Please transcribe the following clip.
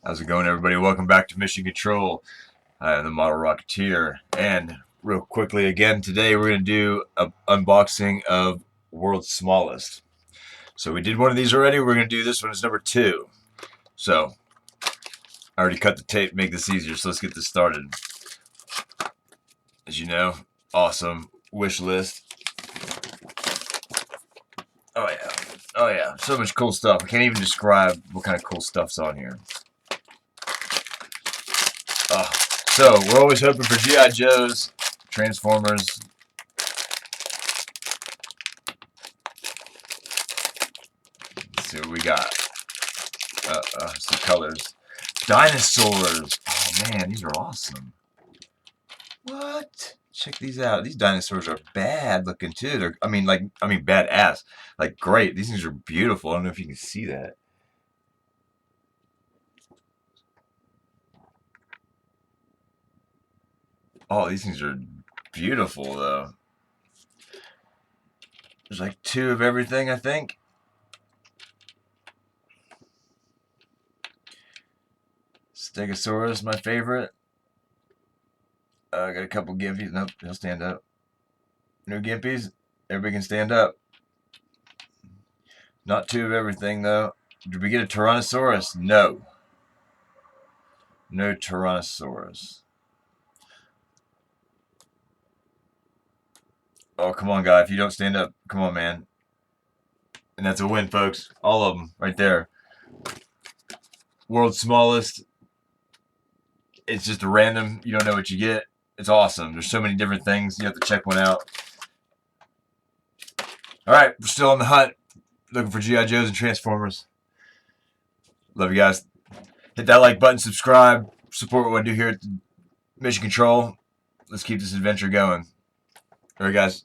How's it going, everybody? Welcome back to Mission Control. I am the Model Rocketeer. And real quickly, again, today we're going to do an unboxing of World's Smallest. So we did one of these already. We're going to do this one as number 2. So I already cut the tape to make this easier, so let's get this started. As you know, awesome wish list. Oh yeah. Oh yeah. So much cool stuff. I can't even describe what kind of cool stuff's on here. So, we're always hoping for G.I. Joes, Transformers. Let's see what we got. Some colors. Dinosaurs. Oh man, these are awesome. What? Check these out. These dinosaurs are bad looking too. They're, badass. Like, great. These things are beautiful. I don't know if you can see that. Oh, these things are beautiful, though. There's like 2 of everything, I think. Stegosaurus, my favorite. Got a couple Gimpies. Nope, he'll stand up. No Gimpies. Everybody can stand up. Not 2 of everything, though. Did we get a Tyrannosaurus? No. No Tyrannosaurus. Oh, come on, guy. If you don't stand up, come on, man. And that's a win, folks. All of them right there. World's Smallest. It's just a random. You don't know what you get. It's awesome. There's so many different things. You have to check one out. All right. We're still on the hunt. Looking for G.I. Joes and Transformers. Love you guys. Hit that like button. Subscribe. Support what I do here at Mission Control. Let's keep this adventure going. All right, guys.